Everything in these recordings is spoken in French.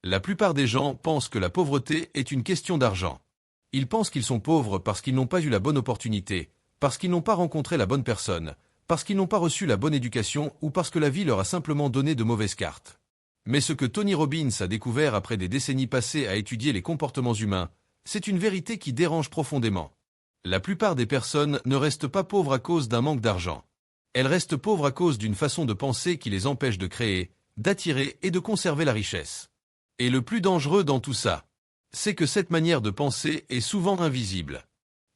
La plupart des gens pensent que la pauvreté est une question d'argent. Ils pensent qu'ils sont pauvres parce qu'ils n'ont pas eu la bonne opportunité, parce qu'ils n'ont pas rencontré la bonne personne, parce qu'ils n'ont pas reçu la bonne éducation ou parce que la vie leur a simplement donné de mauvaises cartes. Mais ce que Tony Robbins a découvert après des décennies passées à étudier les comportements humains, c'est une vérité qui dérange profondément. La plupart des personnes ne restent pas pauvres à cause d'un manque d'argent. Elles restent pauvres à cause d'une façon de penser qui les empêche de créer, d'attirer et de conserver la richesse. Et le plus dangereux dans tout ça, c'est que cette manière de penser est souvent invisible.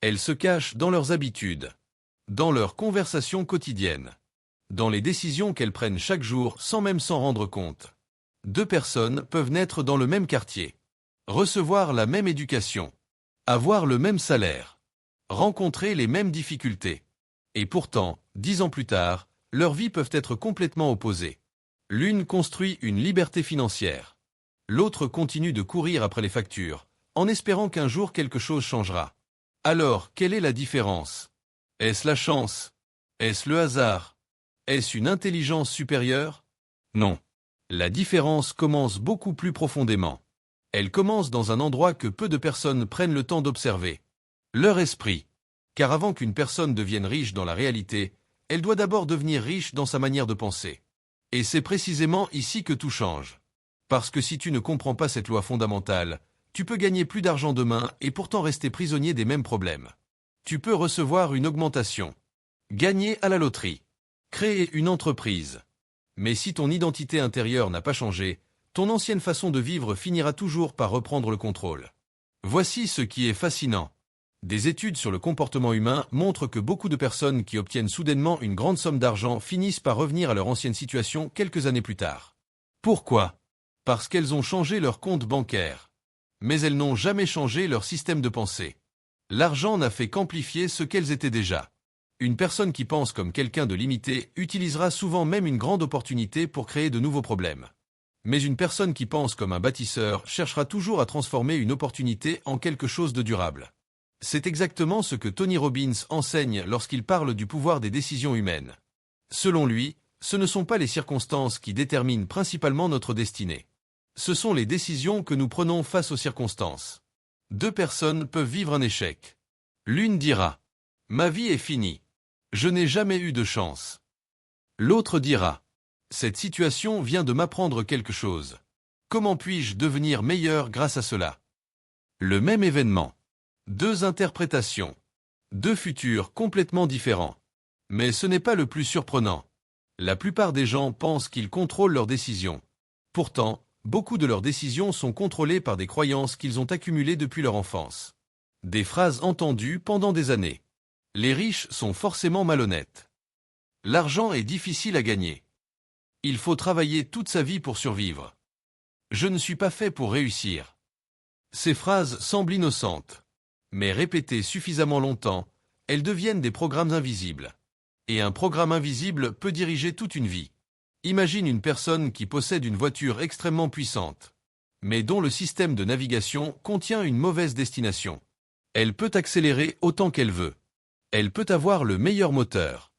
Elle se cache dans leurs habitudes, dans leurs conversations quotidiennes, dans les décisions qu'elles prennent chaque jour sans même s'en rendre compte. Deux personnes peuvent naître dans le même quartier, recevoir la même éducation, avoir le même salaire, rencontrer les mêmes difficultés. Et pourtant, 10 ans plus tard, leurs vies peuvent être complètement opposées. L'une construit une liberté financière. L'autre continue de courir après les factures, en espérant qu'un jour quelque chose changera. Alors, quelle est la différence? Est-ce la chance? Est-ce le hasard? Est-ce une intelligence supérieure? Non. La différence commence beaucoup plus profondément. Elle commence dans un endroit que peu de personnes prennent le temps d'observer. Leur esprit. Car avant qu'une personne devienne riche dans la réalité, elle doit d'abord devenir riche dans sa manière de penser. Et c'est précisément ici que tout change. Parce que si tu ne comprends pas cette loi fondamentale, tu peux gagner plus d'argent demain et pourtant rester prisonnier des mêmes problèmes. Tu peux recevoir une augmentation, gagner à la loterie, créer une entreprise. Mais si ton identité intérieure n'a pas changé, ton ancienne façon de vivre finira toujours par reprendre le contrôle. Voici ce qui est fascinant. Des études sur le comportement humain montrent que beaucoup de personnes qui obtiennent soudainement une grande somme d'argent finissent par revenir à leur ancienne situation quelques années plus tard. Pourquoi? Parce qu'elles ont changé leur compte bancaire. Mais elles n'ont jamais changé leur système de pensée. L'argent n'a fait qu'amplifier ce qu'elles étaient déjà. Une personne qui pense comme quelqu'un de limité utilisera souvent même une grande opportunité pour créer de nouveaux problèmes. Mais une personne qui pense comme un bâtisseur cherchera toujours à transformer une opportunité en quelque chose de durable. C'est exactement ce que Tony Robbins enseigne lorsqu'il parle du pouvoir des décisions humaines. Selon lui, ce ne sont pas les circonstances qui déterminent principalement notre destinée. Ce sont les décisions que nous prenons face aux circonstances. Deux personnes peuvent vivre un échec. L'une dira « Ma vie est finie. Je n'ai jamais eu de chance. » L'autre dira « Cette situation vient de m'apprendre quelque chose. Comment puis-je devenir meilleur grâce à cela ?» Le même événement. Deux interprétations. Deux futurs complètement différents. Mais ce n'est pas le plus surprenant. La plupart des gens pensent qu'ils contrôlent leurs décisions. Pourtant, beaucoup de leurs décisions sont contrôlées par des croyances qu'ils ont accumulées depuis leur enfance. Des phrases entendues pendant des années. Les riches sont forcément malhonnêtes. L'argent est difficile à gagner. Il faut travailler toute sa vie pour survivre. Je ne suis pas fait pour réussir. Ces phrases semblent innocentes. Mais répétées suffisamment longtemps, elles deviennent des programmes invisibles. Et un programme invisible peut diriger toute une vie. Imagine une personne qui possède une voiture extrêmement puissante, mais dont le système de navigation contient une mauvaise destination. Elle peut accélérer autant qu'elle veut. Elle peut avoir le meilleur moteur.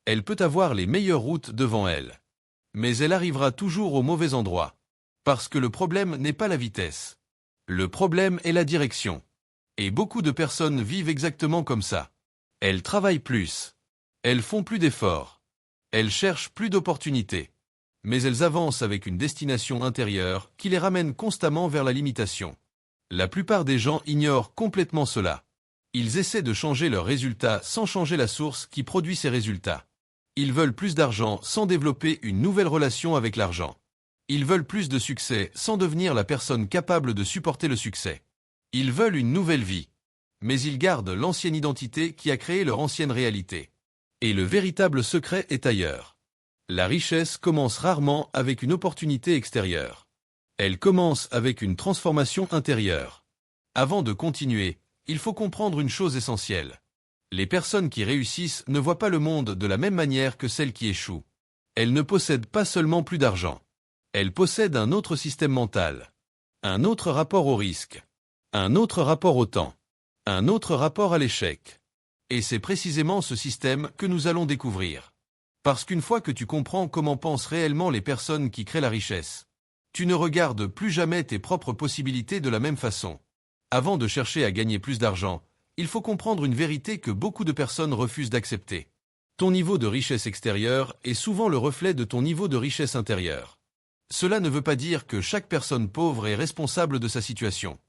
Elle peut avoir les meilleures routes devant elle. Mais elle arrivera toujours au mauvais endroit. Parce que le problème n'est pas la vitesse. Le problème est la direction. Et beaucoup de personnes vivent exactement comme ça. Elles travaillent plus. Elles font plus d'efforts. Elles cherchent plus d'opportunités. Mais elles avancent avec une destination intérieure qui les ramène constamment vers la limitation. La plupart des gens ignorent complètement cela. Ils essaient de changer leurs résultats sans changer la source qui produit ces résultats. Ils veulent plus d'argent sans développer une nouvelle relation avec l'argent. Ils veulent plus de succès sans devenir la personne capable de supporter le succès. Ils veulent une nouvelle vie. Mais ils gardent l'ancienne identité qui a créé leur ancienne réalité. Et le véritable secret est ailleurs. La richesse commence rarement avec une opportunité extérieure. Elle commence avec une transformation intérieure. Avant de continuer, il faut comprendre une chose essentielle. Les personnes qui réussissent ne voient pas le monde de la même manière que celles qui échouent. Elles ne possèdent pas seulement plus d'argent. Elles possèdent un autre système mental. Un autre rapport au risque. Un autre rapport au temps. Un autre rapport à l'échec. Et c'est précisément ce système que nous allons découvrir. Parce qu'une fois que tu comprends comment pensent réellement les personnes qui créent la richesse, Tu ne regardes plus jamais tes propres possibilités de la même façon. Avant de chercher à gagner plus d'argent, il faut comprendre une vérité que beaucoup de personnes refusent d'accepter. Ton niveau de richesse extérieure est souvent le reflet de ton niveau de richesse intérieure. Cela ne veut pas dire que chaque personne pauvre est responsable de sa situation.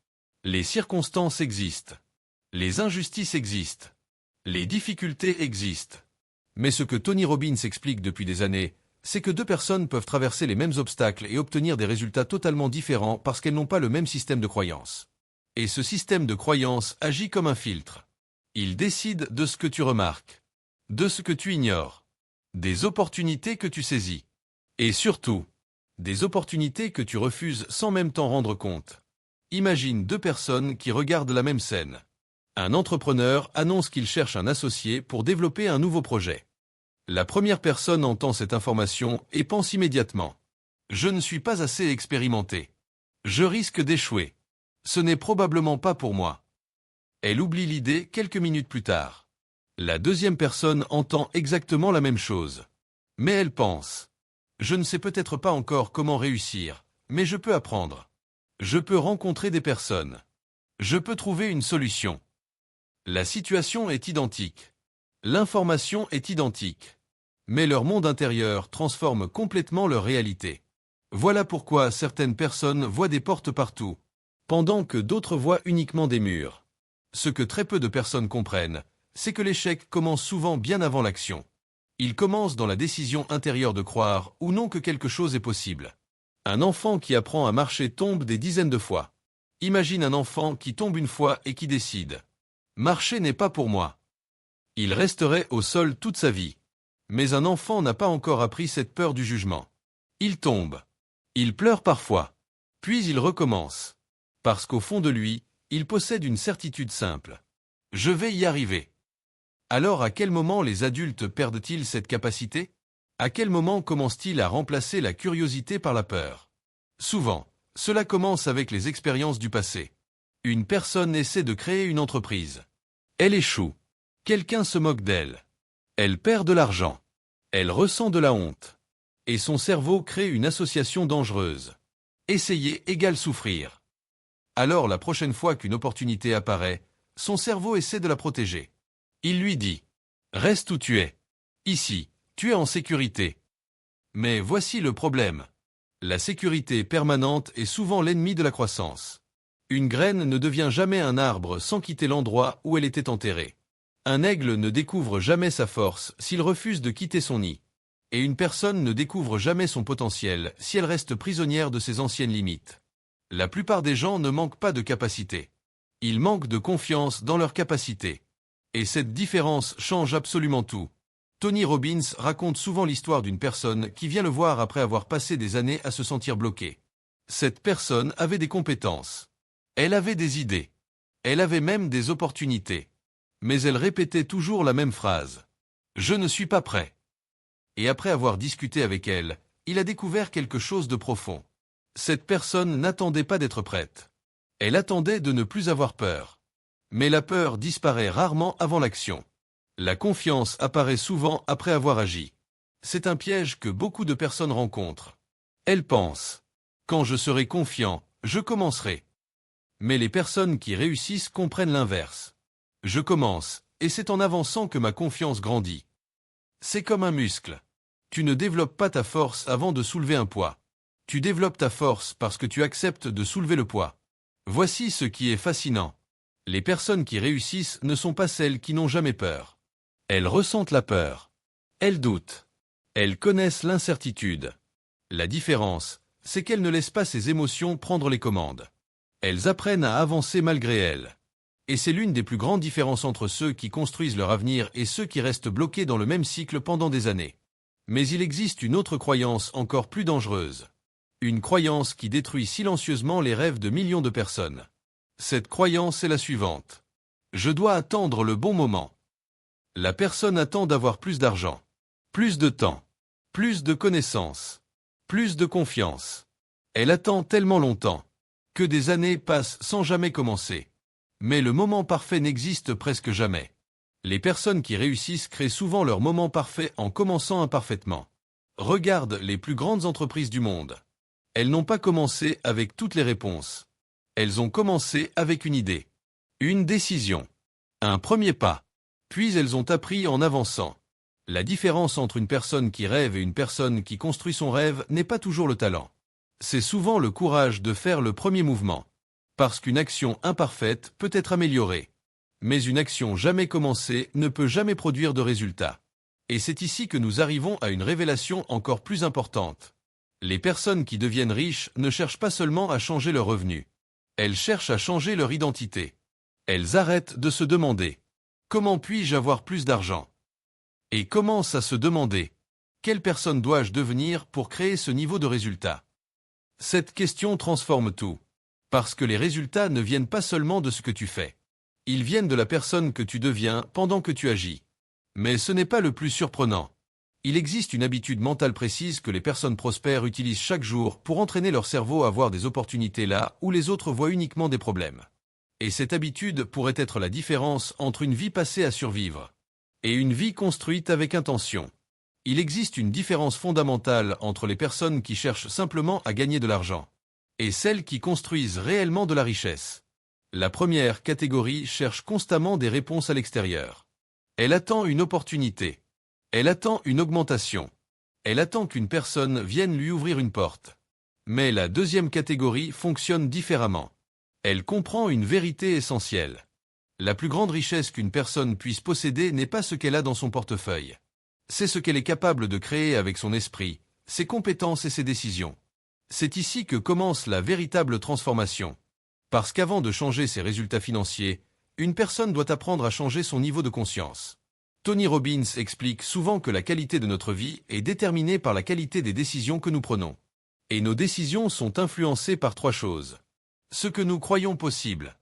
Les circonstances existent. Les injustices existent. Les difficultés existent. Mais ce que Tony Robbins explique depuis des années, c'est que deux personnes peuvent traverser les mêmes obstacles et obtenir des résultats totalement différents parce qu'elles n'ont pas le même système de croyance. Et ce système de croyance agit comme un filtre. Il décide de ce que tu remarques, de ce que tu ignores, des opportunités que tu saisis, et surtout, des opportunités que tu refuses sans même t'en rendre compte. Imagine deux personnes qui regardent la même scène. Un entrepreneur annonce qu'il cherche un associé pour développer un nouveau projet. La première personne entend cette information et pense immédiatement. Je ne suis pas assez expérimenté. Je risque d'échouer. Ce n'est probablement pas pour moi. Elle oublie l'idée quelques minutes plus tard. La deuxième personne entend exactement la même chose. Mais elle pense. Je ne sais peut-être pas encore comment réussir, mais je peux apprendre. Je peux rencontrer des personnes. Je peux trouver une solution. La situation est identique. L'information est identique. Mais leur monde intérieur transforme complètement leur réalité. Voilà pourquoi certaines personnes voient des portes partout, pendant que d'autres voient uniquement des murs. Ce que très peu de personnes comprennent, c'est que l'échec commence souvent bien avant l'action. Il commence dans la décision intérieure de croire ou non que quelque chose est possible. Un enfant qui apprend à marcher tombe des dizaines de fois. Imagine un enfant qui tombe une fois et qui décide. Marcher n'est pas pour moi. Il resterait au sol toute sa vie. Mais un enfant n'a pas encore appris cette peur du jugement. Il tombe. Il pleure parfois. Puis il recommence. Parce qu'au fond de lui, il possède une certitude simple. Je vais y arriver. Alors à quel moment les adultes perdent-ils cette capacité? À quel moment commencent-ils à remplacer la curiosité par la peur? Souvent, cela commence avec les expériences du passé. Une personne essaie de créer une entreprise. Elle échoue. Quelqu'un se moque d'elle. Elle perd de l'argent. Elle ressent de la honte. Et son cerveau crée une association dangereuse. Essayer égale souffrir. Alors la prochaine fois qu'une opportunité apparaît, son cerveau essaie de la protéger. Il lui dit « Reste où tu es. Ici, tu es en sécurité. » Mais voici le problème. La sécurité permanente est souvent l'ennemi de la croissance. Une graine ne devient jamais un arbre sans quitter l'endroit où elle était enterrée. Un aigle ne découvre jamais sa force s'il refuse de quitter son nid. Et une personne ne découvre jamais son potentiel si elle reste prisonnière de ses anciennes limites. La plupart des gens ne manquent pas de capacité. Ils manquent de confiance dans leurs capacités. Et cette différence change absolument tout. Tony Robbins raconte souvent l'histoire d'une personne qui vient le voir après avoir passé des années à se sentir bloquée. Cette personne avait des compétences. Elle avait des idées. Elle avait même des opportunités. Mais elle répétait toujours la même phrase. « Je ne suis pas prêt. » Et après avoir discuté avec elle, il a découvert quelque chose de profond. Cette personne n'attendait pas d'être prête. Elle attendait de ne plus avoir peur. Mais la peur disparaît rarement avant l'action. La confiance apparaît souvent après avoir agi. C'est un piège que beaucoup de personnes rencontrent. Elles pensent « Quand je serai confiant, je commencerai. » Mais les personnes qui réussissent comprennent l'inverse. « Je commence, et c'est en avançant que ma confiance grandit. » C'est comme un muscle. Tu ne développes pas ta force avant de soulever un poids. Tu développes ta force parce que tu acceptes de soulever le poids. Voici ce qui est fascinant. Les personnes qui réussissent ne sont pas celles qui n'ont jamais peur. Elles ressentent la peur. Elles doutent. Elles connaissent l'incertitude. La différence, c'est qu'elles ne laissent pas ces émotions prendre les commandes. Elles apprennent à avancer malgré elles. Et c'est l'une des plus grandes différences entre ceux qui construisent leur avenir et ceux qui restent bloqués dans le même cycle pendant des années. Mais il existe une autre croyance encore plus dangereuse. Une croyance qui détruit silencieusement les rêves de millions de personnes. Cette croyance est la suivante. Je dois attendre le bon moment. La personne attend d'avoir plus d'argent, plus de temps, plus de connaissances, plus de confiance. Elle attend tellement longtemps que des années passent sans jamais commencer. Mais le moment parfait n'existe presque jamais. Les personnes qui réussissent créent souvent leur moment parfait en commençant imparfaitement. Regarde les plus grandes entreprises du monde. Elles n'ont pas commencé avec toutes les réponses. Elles ont commencé avec une idée. Une décision. Un premier pas. Puis elles ont appris en avançant. La différence entre une personne qui rêve et une personne qui construit son rêve n'est pas toujours le talent. C'est souvent le courage de faire le premier mouvement. Parce qu'une action imparfaite peut être améliorée. Mais une action jamais commencée ne peut jamais produire de résultat. Et c'est ici que nous arrivons à une révélation encore plus importante. Les personnes qui deviennent riches ne cherchent pas seulement à changer leurs revenus. Elles cherchent à changer leur identité. Elles arrêtent de se demander « Comment puis-je avoir plus d'argent ?» et commencent à se demander « Quelle personne dois-je devenir pour créer ce niveau de résultat ?» Cette question transforme tout. Parce que les résultats ne viennent pas seulement de ce que tu fais. Ils viennent de la personne que tu deviens pendant que tu agis. Mais ce n'est pas le plus surprenant. Il existe une habitude mentale précise que les personnes prospères utilisent chaque jour pour entraîner leur cerveau à voir des opportunités là où les autres voient uniquement des problèmes. Et cette habitude pourrait être la différence entre une vie passée à survivre et une vie construite avec intention. Il existe une différence fondamentale entre les personnes qui cherchent simplement à gagner de l'argent et celles qui construisent réellement de la richesse. La première catégorie cherche constamment des réponses à l'extérieur. Elle attend une opportunité. Elle attend une augmentation. Elle attend qu'une personne vienne lui ouvrir une porte. Mais la deuxième catégorie fonctionne différemment. Elle comprend une vérité essentielle. La plus grande richesse qu'une personne puisse posséder n'est pas ce qu'elle a dans son portefeuille. C'est ce qu'elle est capable de créer avec son esprit, ses compétences et ses décisions. C'est ici que commence la véritable transformation. Parce qu'avant de changer ses résultats financiers, une personne doit apprendre à changer son niveau de conscience. Tony Robbins explique souvent que la qualité de notre vie est déterminée par la qualité des décisions que nous prenons. Et nos décisions sont influencées par trois choses. Ce que nous croyons possible,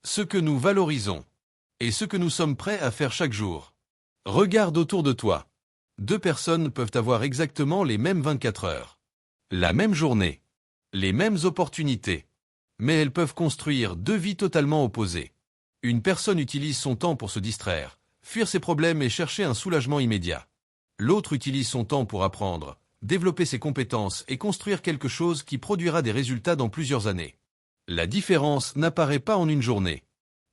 ce que nous valorisons, et ce que nous sommes prêts à faire chaque jour. Regarde autour de toi. Deux personnes peuvent avoir exactement les mêmes 24 heures. La même journée. Les mêmes opportunités. Mais elles peuvent construire deux vies totalement opposées. Une personne utilise son temps pour se distraire, fuir ses problèmes et chercher un soulagement immédiat. L'autre utilise son temps pour apprendre, développer ses compétences et construire quelque chose qui produira des résultats dans plusieurs années. La différence n'apparaît pas en une journée.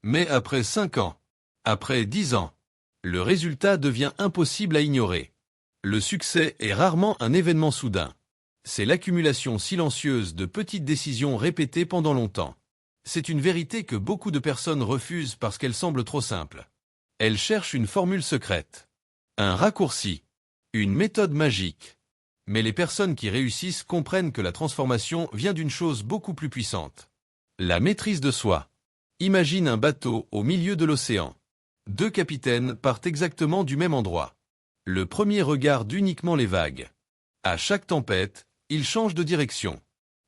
Mais après 5 ans, après 10 ans, le résultat devient impossible à ignorer. Le succès est rarement un événement soudain. C'est l'accumulation silencieuse de petites décisions répétées pendant longtemps. C'est une vérité que beaucoup de personnes refusent parce qu'elle semble trop simple. Elles cherchent une formule secrète, un raccourci, une méthode magique. Mais les personnes qui réussissent comprennent que la transformation vient d'une chose beaucoup plus puissante. La maîtrise de soi. Imagine un bateau au milieu de l'océan. Deux capitaines partent exactement du même endroit. Le premier regarde uniquement les vagues. À chaque tempête, il change de direction.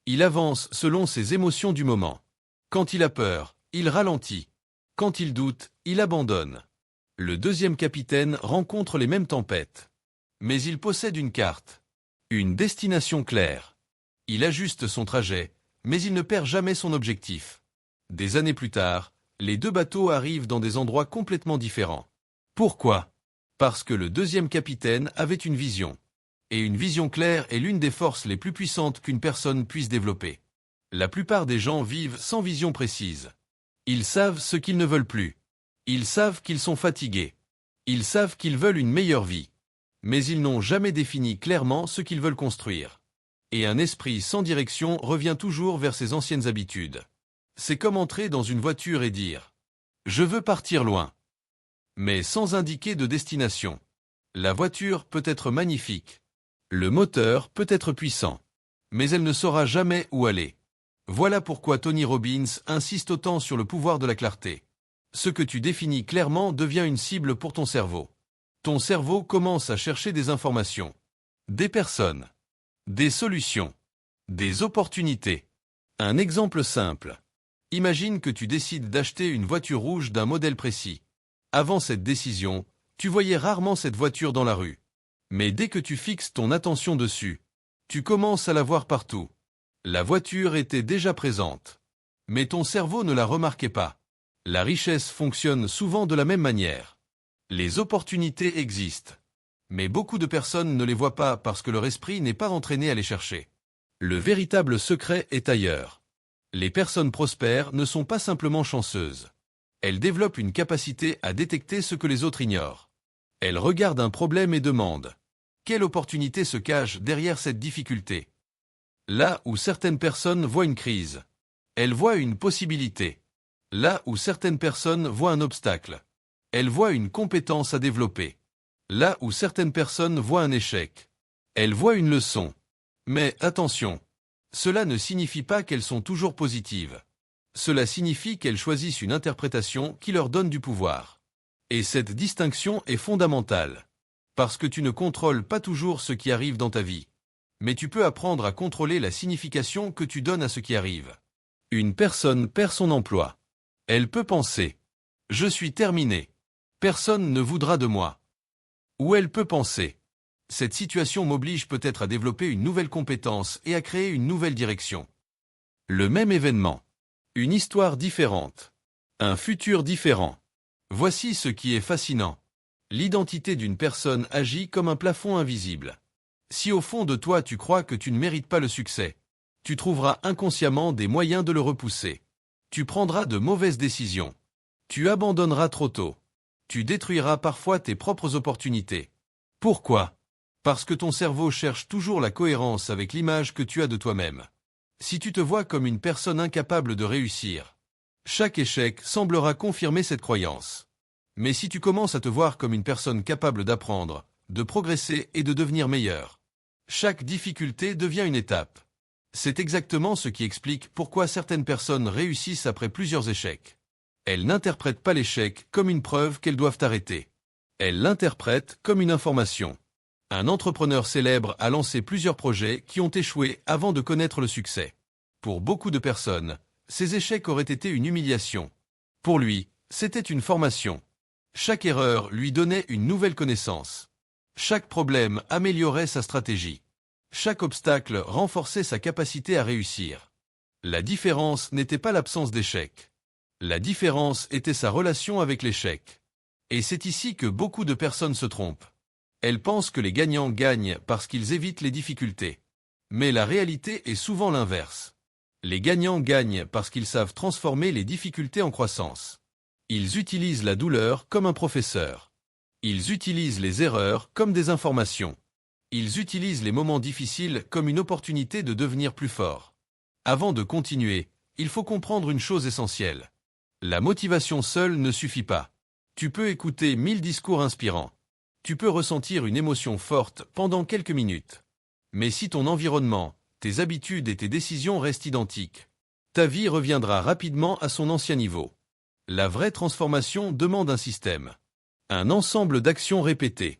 Il avance selon ses émotions du moment. Quand il a peur, il ralentit. Quand il doute, il abandonne. Le deuxième capitaine rencontre les mêmes tempêtes. Mais il possède une carte. Une destination claire. Il ajuste son trajet, mais il ne perd jamais son objectif. Des années plus tard, les deux bateaux arrivent dans des endroits complètement différents. Pourquoi ? Parce que le deuxième capitaine avait une vision. Et une vision claire est l'une des forces les plus puissantes qu'une personne puisse développer. La plupart des gens vivent sans vision précise. Ils savent ce qu'ils ne veulent plus. Ils savent qu'ils sont fatigués. Ils savent qu'ils veulent une meilleure vie. Mais ils n'ont jamais défini clairement ce qu'ils veulent construire. Et un esprit sans direction revient toujours vers ses anciennes habitudes. C'est comme entrer dans une voiture et dire « Je veux partir loin », mais sans indiquer de destination. La voiture peut être magnifique. Le moteur peut être puissant. Mais elle ne saura jamais où aller. Voilà pourquoi Tony Robbins insiste autant sur le pouvoir de la clarté. Ce que tu définis clairement devient une cible pour ton cerveau. Ton cerveau commence à chercher des informations, des personnes, des solutions, des opportunités. Un exemple simple. Imagine que tu décides d'acheter une voiture rouge d'un modèle précis. Avant cette décision, tu voyais rarement cette voiture dans la rue. Mais dès que tu fixes ton attention dessus, tu commences à la voir partout. La voiture était déjà présente. Mais ton cerveau ne la remarquait pas. La richesse fonctionne souvent de la même manière. Les opportunités existent. Mais beaucoup de personnes ne les voient pas parce que leur esprit n'est pas entraîné à les chercher. Le véritable secret est ailleurs. Les personnes prospères ne sont pas simplement chanceuses. Elles développent une capacité à détecter ce que les autres ignorent. Elles regardent un problème et demandent: quelle opportunité se cache derrière cette difficulté? Là où certaines personnes voient une crise, elles voient une possibilité. Là où certaines personnes voient un obstacle, elles voient une compétence à développer. Là où certaines personnes voient un échec, elles voient une leçon. Mais attention, cela ne signifie pas qu'elles sont toujours positives. Cela signifie qu'elles choisissent une interprétation qui leur donne du pouvoir. Et cette distinction est fondamentale. Parce que tu ne contrôles pas toujours ce qui arrive dans ta vie. Mais tu peux apprendre à contrôler la signification que tu donnes à ce qui arrive. Une personne perd son emploi. Elle peut penser: je suis terminé. Personne ne voudra de moi. Ou elle peut penser: cette situation m'oblige peut-être à développer une nouvelle compétence et à créer une nouvelle direction. Le même événement. Une histoire différente. Un futur différent. Voici ce qui est fascinant. L'identité d'une personne agit comme un plafond invisible. Si au fond de toi tu crois que tu ne mérites pas le succès, tu trouveras inconsciemment des moyens de le repousser. Tu prendras de mauvaises décisions. Tu abandonneras trop tôt. Tu détruiras parfois tes propres opportunités. Pourquoi? Parce que ton cerveau cherche toujours la cohérence avec l'image que tu as de toi-même. Si tu te vois comme une personne incapable de réussir, chaque échec semblera confirmer cette croyance. Mais si tu commences à te voir comme une personne capable d'apprendre, de progresser et de devenir meilleur, chaque difficulté devient une étape. C'est exactement ce qui explique pourquoi certaines personnes réussissent après plusieurs échecs. Elles n'interprètent pas l'échec comme une preuve qu'elles doivent arrêter. Elles l'interprètent comme une information. Un entrepreneur célèbre a lancé plusieurs projets qui ont échoué avant de connaître le succès. Pour beaucoup de personnes, ces échecs auraient été une humiliation. Pour lui, c'était une formation. Chaque erreur lui donnait une nouvelle connaissance. Chaque problème améliorait sa stratégie. Chaque obstacle renforçait sa capacité à réussir. La différence n'était pas l'absence d'échec. La différence était sa relation avec l'échec. Et c'est ici que beaucoup de personnes se trompent. Elles pensent que les gagnants gagnent parce qu'ils évitent les difficultés. Mais la réalité est souvent l'inverse. Les gagnants gagnent parce qu'ils savent transformer les difficultés en croissance. Ils utilisent la douleur comme un professeur. Ils utilisent les erreurs comme des informations. Ils utilisent les moments difficiles comme une opportunité de devenir plus fort. Avant de continuer, il faut comprendre une chose essentielle. La motivation seule ne suffit pas. Tu peux écouter 1000 discours inspirants. Tu peux ressentir une émotion forte pendant quelques minutes. Mais si ton environnement, tes habitudes et tes décisions restent identiques, ta vie reviendra rapidement à son ancien niveau. La vraie transformation demande un système. Un ensemble d'actions répétées.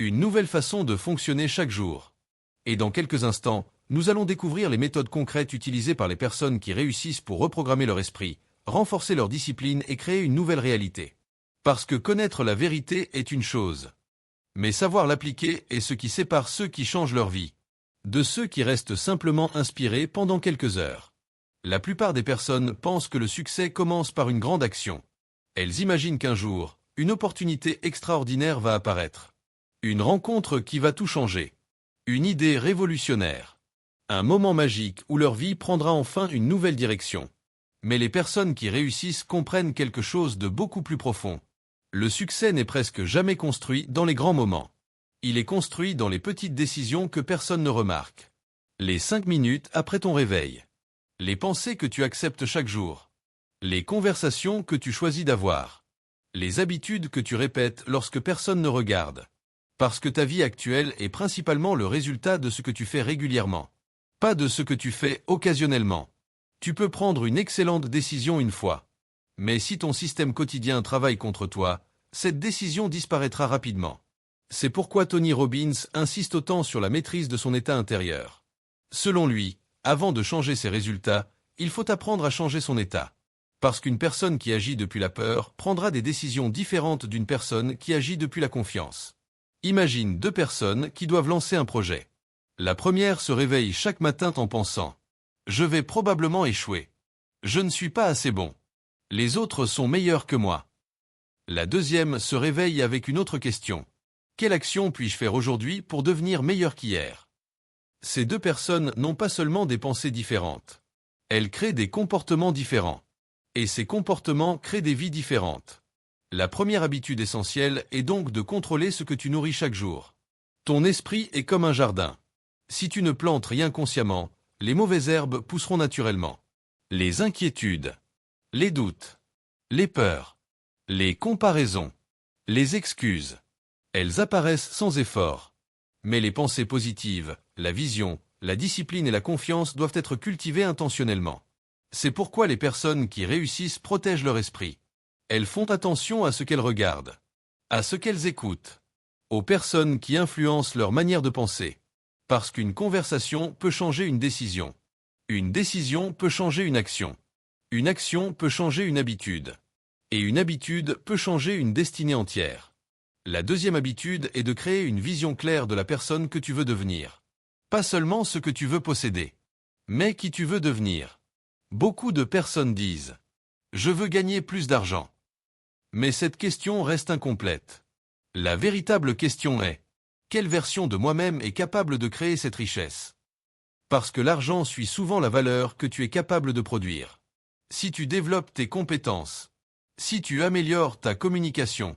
Une nouvelle façon de fonctionner chaque jour. Et dans quelques instants, nous allons découvrir les méthodes concrètes utilisées par les personnes qui réussissent pour reprogrammer leur esprit, renforcer leur discipline et créer une nouvelle réalité. Parce que connaître la vérité est une chose. Mais savoir l'appliquer est ce qui sépare ceux qui changent leur vie de ceux qui restent simplement inspirés pendant quelques heures. La plupart des personnes pensent que le succès commence par une grande action. Elles imaginent qu'un jour, une opportunité extraordinaire va apparaître. Une rencontre qui va tout changer. Une idée révolutionnaire. Un moment magique où leur vie prendra enfin une nouvelle direction. Mais les personnes qui réussissent comprennent quelque chose de beaucoup plus profond. Le succès n'est presque jamais construit dans les grands moments. Il est construit dans les petites décisions que personne ne remarque. Les 5 minutes après ton réveil. Les pensées que tu acceptes chaque jour. Les conversations que tu choisis d'avoir. Les habitudes que tu répètes lorsque personne ne regarde. Parce que ta vie actuelle est principalement le résultat de ce que tu fais régulièrement. Pas de ce que tu fais occasionnellement. Tu peux prendre une excellente décision une fois. Mais si ton système quotidien travaille contre toi, cette décision disparaîtra rapidement. C'est pourquoi Tony Robbins insiste autant sur la maîtrise de son état intérieur. Selon lui, avant de changer ses résultats, il faut apprendre à changer son état. Parce qu'une personne qui agit depuis la peur prendra des décisions différentes d'une personne qui agit depuis la confiance. Imagine 2 personnes qui doivent lancer un projet. La première se réveille chaque matin en pensant « Je vais probablement échouer. Je ne suis pas assez bon. Les autres sont meilleurs que moi. » La deuxième se réveille avec une autre question. Quelle action puis-je faire aujourd'hui pour devenir meilleur qu'hier? Ces deux personnes n'ont pas seulement des pensées différentes. Elles créent des comportements différents. Et ces comportements créent des vies différentes. La première habitude essentielle est donc de contrôler ce que tu nourris chaque jour. Ton esprit est comme un jardin. Si tu ne plantes rien consciemment, les mauvaises herbes pousseront naturellement. Les inquiétudes, les doutes, les peurs, les comparaisons, les excuses, elles apparaissent sans effort. Mais les pensées positives, la vision, la discipline et la confiance doivent être cultivées intentionnellement. C'est pourquoi les personnes qui réussissent protègent leur esprit. Elles font attention à ce qu'elles regardent, à ce qu'elles écoutent, aux personnes qui influencent leur manière de penser. Parce qu'une conversation peut changer une décision. Une décision peut changer une action. Une action peut changer une habitude. Et une habitude peut changer une destinée entière. La deuxième habitude est de créer une vision claire de la personne que tu veux devenir. Pas seulement ce que tu veux posséder, mais qui tu veux devenir. Beaucoup de personnes disent « Je veux gagner plus d'argent ». Mais cette question reste incomplète. La véritable question est « Quelle version de moi-même est capable de créer cette richesse ?» Parce que l'argent suit souvent la valeur que tu es capable de produire. Si tu développes tes compétences, si tu améliores ta communication,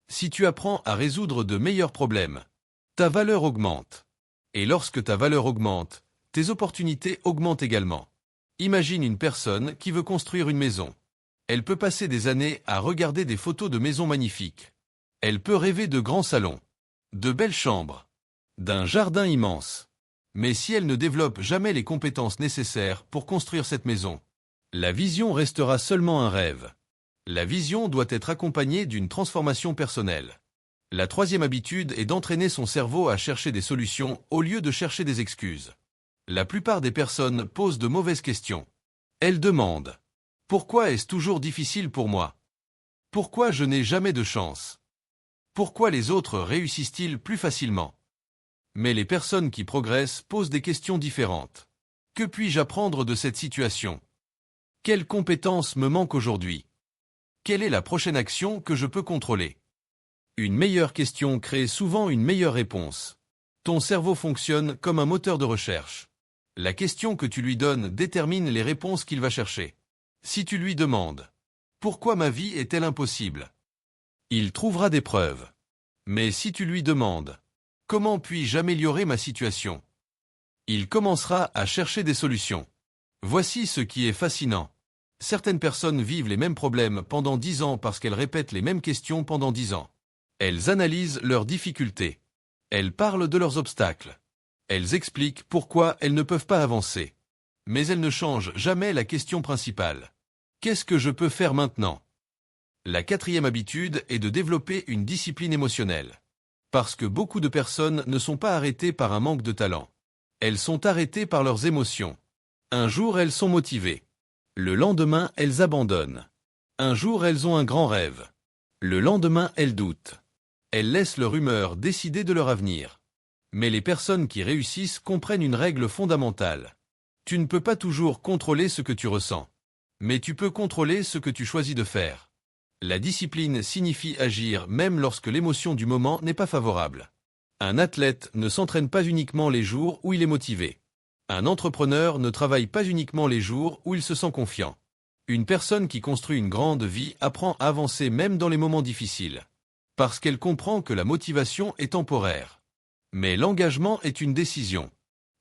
si tu apprends à résoudre de meilleurs problèmes, ta valeur augmente. Et lorsque ta valeur augmente, tes opportunités augmentent également. Imagine une personne qui veut construire une maison. Elle peut passer des années à regarder des photos de maisons magnifiques. Elle peut rêver de grands salons, de belles chambres, d'un jardin immense. Mais si elle ne développe jamais les compétences nécessaires pour construire cette maison, la vision restera seulement un rêve. La vision doit être accompagnée d'une transformation personnelle. La troisième habitude est d'entraîner son cerveau à chercher des solutions au lieu de chercher des excuses. La plupart des personnes posent de mauvaises questions. Elles demandent « Pourquoi est-ce toujours difficile pour moi ? Pourquoi je n'ai jamais de chance ? Pourquoi les autres réussissent-ils plus facilement ?» Mais les personnes qui progressent posent des questions différentes. Que puis-je apprendre de cette situation ? Quelles compétences me manquent aujourd'hui ? Quelle est la prochaine action que je peux contrôler ? Une meilleure question crée souvent une meilleure réponse. Ton cerveau fonctionne comme un moteur de recherche. La question que tu lui donnes détermine les réponses qu'il va chercher. Si tu lui demandes « Pourquoi ma vie est-elle impossible ?» il trouvera des preuves. Mais si tu lui demandes « Comment puis-je améliorer ma situation ?» il commencera à chercher des solutions. Voici ce qui est fascinant. Certaines personnes vivent les mêmes problèmes pendant 10 ans parce qu'elles répètent les mêmes questions pendant 10 ans. Elles analysent leurs difficultés. Elles parlent de leurs obstacles. Elles expliquent pourquoi elles ne peuvent pas avancer. Mais elles ne changent jamais la question principale. Qu'est-ce que je peux faire maintenant ? La quatrième habitude est de développer une discipline émotionnelle. Parce que beaucoup de personnes ne sont pas arrêtées par un manque de talent. Elles sont arrêtées par leurs émotions. Un jour, elles sont motivées. Le lendemain, elles abandonnent. Un jour, elles ont un grand rêve. Le lendemain, elles doutent. Elles laissent leur humeur décider de leur avenir. Mais les personnes qui réussissent comprennent une règle fondamentale. Tu ne peux pas toujours contrôler ce que tu ressens. Mais tu peux contrôler ce que tu choisis de faire. La discipline signifie agir même lorsque l'émotion du moment n'est pas favorable. Un athlète ne s'entraîne pas uniquement les jours où il est motivé. Un entrepreneur ne travaille pas uniquement les jours où il se sent confiant. Une personne qui construit une grande vie apprend à avancer même dans les moments difficiles. Parce qu'elle comprend que la motivation est temporaire. Mais l'engagement est une décision.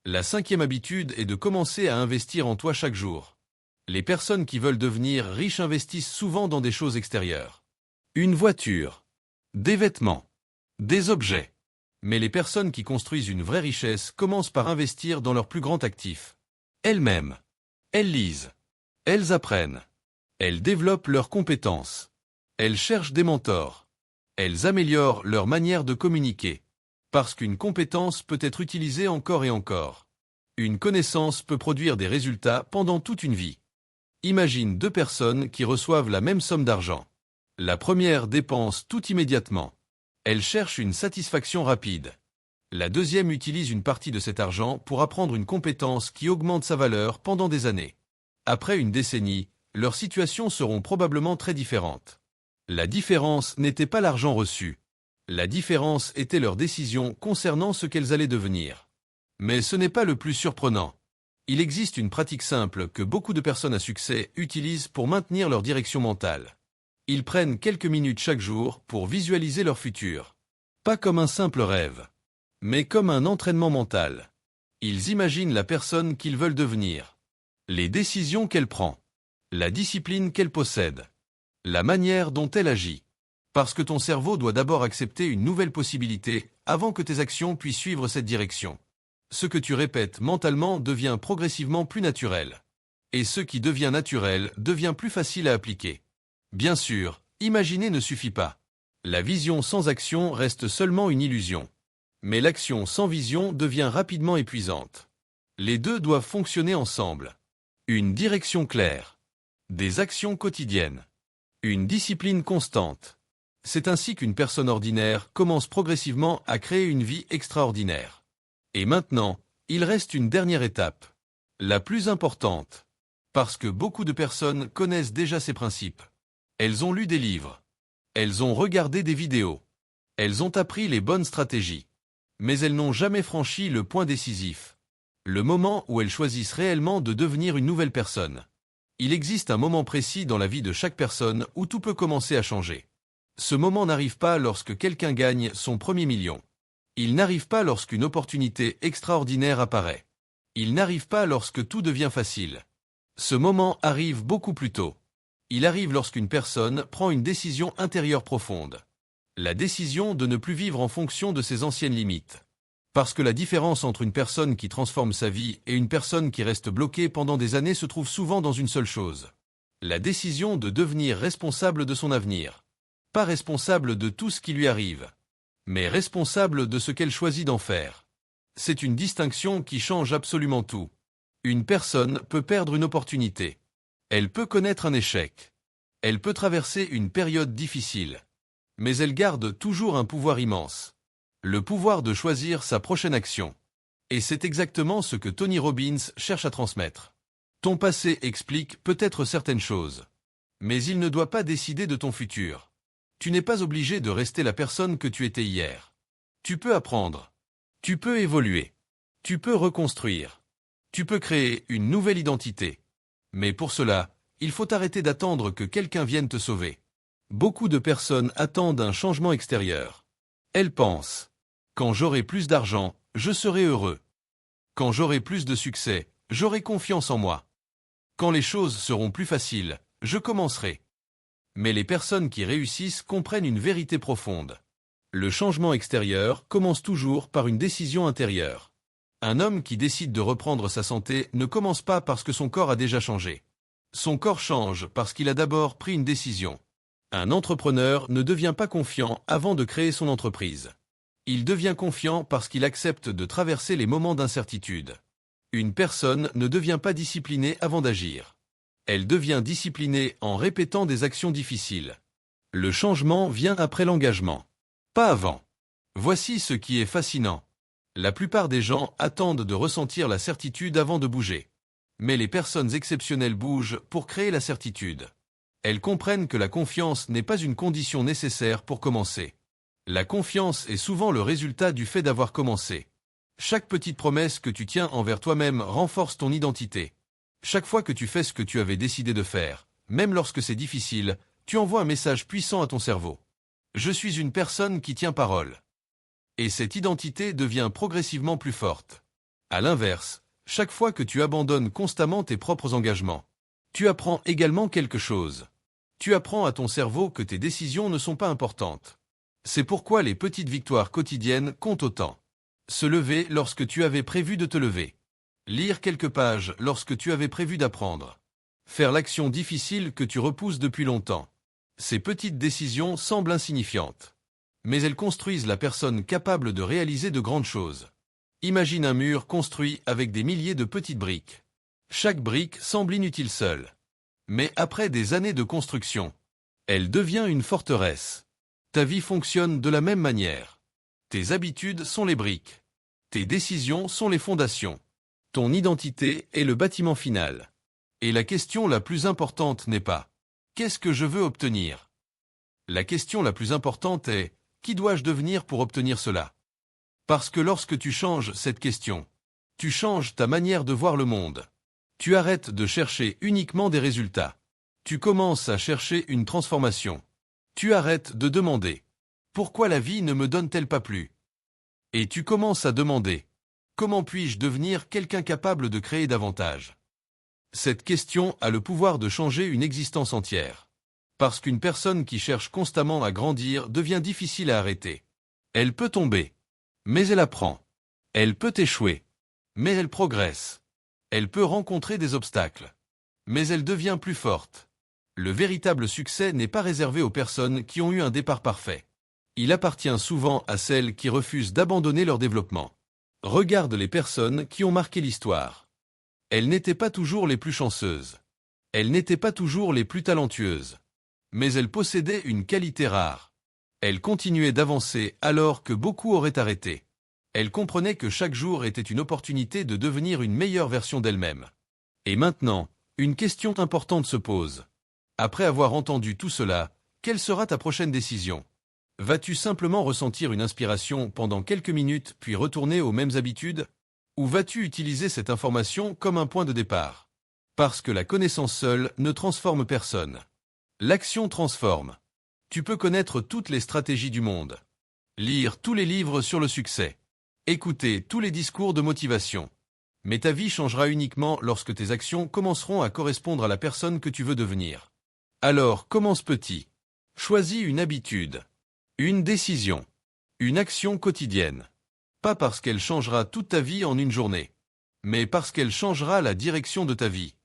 La cinquième habitude est de commencer à investir en toi chaque jour. Les personnes qui veulent devenir riches investissent souvent dans des choses extérieures. Une voiture, des vêtements, des objets. Mais les personnes qui construisent une vraie richesse commencent par investir dans leur plus grand actif. Elles-mêmes. Elles lisent. Elles apprennent. Elles développent leurs compétences. Elles cherchent des mentors. Elles améliorent leur manière de communiquer. Parce qu'une compétence peut être utilisée encore et encore. Une connaissance peut produire des résultats pendant toute une vie. Imagine deux personnes qui reçoivent la même somme d'argent. La première dépense tout immédiatement. Elle cherche une satisfaction rapide. La deuxième utilise une partie de cet argent pour apprendre une compétence qui augmente sa valeur pendant des années. Après une décennie, leurs situations seront probablement très différentes. La différence n'était pas l'argent reçu. La différence était leur décision concernant ce qu'elles allaient devenir. Mais ce n'est pas le plus surprenant. Il existe une pratique simple que beaucoup de personnes à succès utilisent pour maintenir leur direction mentale. Ils prennent quelques minutes chaque jour pour visualiser leur futur. Pas comme un simple rêve, mais comme un entraînement mental. Ils imaginent la personne qu'ils veulent devenir, les décisions qu'elle prend, la discipline qu'elle possède, la manière dont elle agit. Parce que ton cerveau doit d'abord accepter une nouvelle possibilité avant que tes actions puissent suivre cette direction. Ce que tu répètes mentalement devient progressivement plus naturel. Et ce qui devient naturel devient plus facile à appliquer. Bien sûr, imaginer ne suffit pas. La vision sans action reste seulement une illusion. Mais l'action sans vision devient rapidement épuisante. Les deux doivent fonctionner ensemble. Une direction claire. Des actions quotidiennes. Une discipline constante. C'est ainsi qu'une personne ordinaire commence progressivement à créer une vie extraordinaire. Et maintenant, il reste une dernière étape. La plus importante. Parce que beaucoup de personnes connaissent déjà ces principes. Elles ont lu des livres. Elles ont regardé des vidéos. Elles ont appris les bonnes stratégies. Mais elles n'ont jamais franchi le point décisif. Le moment où elles choisissent réellement de devenir une nouvelle personne. Il existe un moment précis dans la vie de chaque personne où tout peut commencer à changer. Ce moment n'arrive pas lorsque quelqu'un gagne son premier million. Il n'arrive pas lorsqu'une opportunité extraordinaire apparaît. Il n'arrive pas lorsque tout devient facile. Ce moment arrive beaucoup plus tôt. Il arrive lorsqu'une personne prend une décision intérieure profonde. La décision de ne plus vivre en fonction de ses anciennes limites. Parce que la différence entre une personne qui transforme sa vie et une personne qui reste bloquée pendant des années se trouve souvent dans une seule chose. La décision de devenir responsable de son avenir. Pas responsable de tout ce qui lui arrive, mais responsable de ce qu'elle choisit d'en faire. C'est une distinction qui change absolument tout. Une personne peut perdre une opportunité. Elle peut connaître un échec. Elle peut traverser une période difficile. Mais elle garde toujours un pouvoir immense. Le pouvoir de choisir sa prochaine action. Et c'est exactement ce que Tony Robbins cherche à transmettre. Ton passé explique peut-être certaines choses. Mais il ne doit pas décider de ton futur. Tu n'es pas obligé de rester la personne que tu étais hier. Tu peux apprendre. Tu peux évoluer. Tu peux reconstruire. Tu peux créer une nouvelle identité. Mais pour cela, il faut arrêter d'attendre que quelqu'un vienne te sauver. Beaucoup de personnes attendent un changement extérieur. Elles pensent « Quand j'aurai plus d'argent, je serai heureux. Quand j'aurai plus de succès, j'aurai confiance en moi. Quand les choses seront plus faciles, je commencerai. » Mais les personnes qui réussissent comprennent une vérité profonde. Le changement extérieur commence toujours par une décision intérieure. Un homme qui décide de reprendre sa santé ne commence pas parce que son corps a déjà changé. Son corps change parce qu'il a d'abord pris une décision. Un entrepreneur ne devient pas confiant avant de créer son entreprise. Il devient confiant parce qu'il accepte de traverser les moments d'incertitude. Une personne ne devient pas disciplinée avant d'agir. Elle devient disciplinée en répétant des actions difficiles. Le changement vient après l'engagement, pas avant. Voici ce qui est fascinant. La plupart des gens attendent de ressentir la certitude avant de bouger. Mais les personnes exceptionnelles bougent pour créer la certitude. Elles comprennent que la confiance n'est pas une condition nécessaire pour commencer. La confiance est souvent le résultat du fait d'avoir commencé. Chaque petite promesse que tu tiens envers toi-même renforce ton identité. Chaque fois que tu fais ce que tu avais décidé de faire, même lorsque c'est difficile, tu envoies un message puissant à ton cerveau. Je suis une personne qui tient parole. Et cette identité devient progressivement plus forte. À l'inverse, chaque fois que tu abandonnes constamment tes propres engagements, tu apprends également quelque chose. Tu apprends à ton cerveau que tes décisions ne sont pas importantes. C'est pourquoi les petites victoires quotidiennes comptent autant. Se lever lorsque tu avais prévu de te lever. Lire quelques pages lorsque tu avais prévu d'apprendre. Faire l'action difficile que tu repousses depuis longtemps. Ces petites décisions semblent insignifiantes. Mais elles construisent la personne capable de réaliser de grandes choses. Imagine un mur construit avec des milliers de petites briques. Chaque brique semble inutile seule. Mais après des années de construction, elle devient une forteresse. Ta vie fonctionne de la même manière. Tes habitudes sont les briques. Tes décisions sont les fondations. Ton identité est le bâtiment final. Et la question la plus importante n'est pas « Qu'est-ce que je veux obtenir ?» La question la plus importante est « Qui dois-je devenir pour obtenir cela ?» Parce que lorsque tu changes cette question, Tu changes ta manière de voir le monde. Tu arrêtes de chercher uniquement des résultats. Tu commences à chercher une transformation. Tu arrêtes de demander « Pourquoi la vie ne me donne-t-elle pas plus ?» Et tu commences à demander « Comment puis-je devenir quelqu'un capable de créer davantage ?» Cette question a le pouvoir de changer une existence entière. Parce qu'une personne qui cherche constamment à grandir devient difficile à arrêter. Elle peut tomber, mais elle apprend. Elle peut échouer, mais elle progresse. Elle peut rencontrer des obstacles, mais elle devient plus forte. Le véritable succès n'est pas réservé aux personnes qui ont eu un départ parfait. Il appartient souvent à celles qui refusent d'abandonner leur développement. Regarde les personnes qui ont marqué l'histoire. Elles n'étaient pas toujours les plus chanceuses. Elles n'étaient pas toujours les plus talentueuses. Mais elles possédaient une qualité rare. Elles continuaient d'avancer alors que beaucoup auraient arrêté. Elles comprenaient que chaque jour était une opportunité de devenir une meilleure version d'elles-mêmes. Et maintenant, une question importante se pose. Après avoir entendu tout cela, quelle sera ta prochaine décision? Vas-tu simplement ressentir une inspiration pendant quelques minutes puis retourner aux mêmes habitudes? Ou vas-tu utiliser cette information comme un point de départ? Parce que la connaissance seule ne transforme personne. L'action transforme. Tu peux connaître toutes les stratégies du monde. Lire tous les livres sur le succès. Écouter tous les discours de motivation. Mais ta vie changera uniquement lorsque tes actions commenceront à correspondre à la personne que tu veux devenir. Alors, commence petit. Choisis une habitude. Une décision. Une action quotidienne. Pas parce qu'elle changera toute ta vie en une journée, mais parce qu'elle changera la direction de ta vie.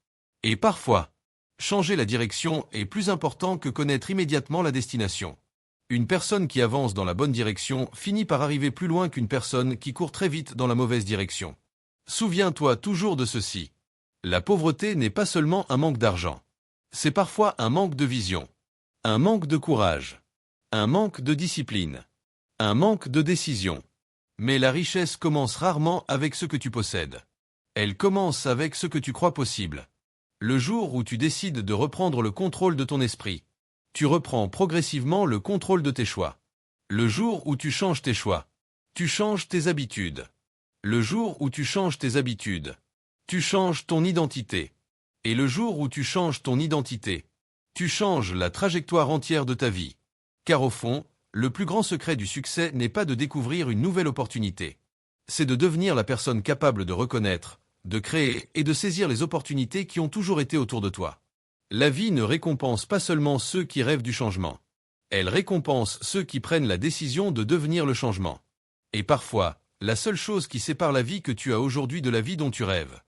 Et parfois, changer la direction est plus important que connaître immédiatement la destination. Une personne qui avance dans la bonne direction finit par arriver plus loin qu'une personne qui court très vite dans la mauvaise direction. Souviens-toi toujours de ceci. La pauvreté n'est pas seulement un manque d'argent. C'est parfois un manque de vision, un manque de courage, un manque de discipline, un manque de décision. Mais la richesse commence rarement avec ce que tu possèdes. Elle commence avec ce que tu crois possible. Le jour où tu décides de reprendre le contrôle de ton esprit, tu reprends progressivement le contrôle de tes choix. Le jour où tu changes tes choix, tu changes tes habitudes. Le jour où tu changes tes habitudes, tu changes ton identité. Et le jour où tu changes ton identité, tu changes la trajectoire entière de ta vie. Car au fond, le plus grand secret du succès n'est pas de découvrir une nouvelle opportunité. C'est de devenir la personne capable de reconnaître, de créer et de saisir les opportunités qui ont toujours été autour de toi. La vie ne récompense pas seulement ceux qui rêvent du changement. Elle récompense ceux qui prennent la décision de devenir le changement. Et parfois, la seule chose qui sépare la vie que tu as aujourd'hui de la vie dont tu rêves,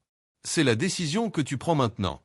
c'est la décision que tu prends maintenant.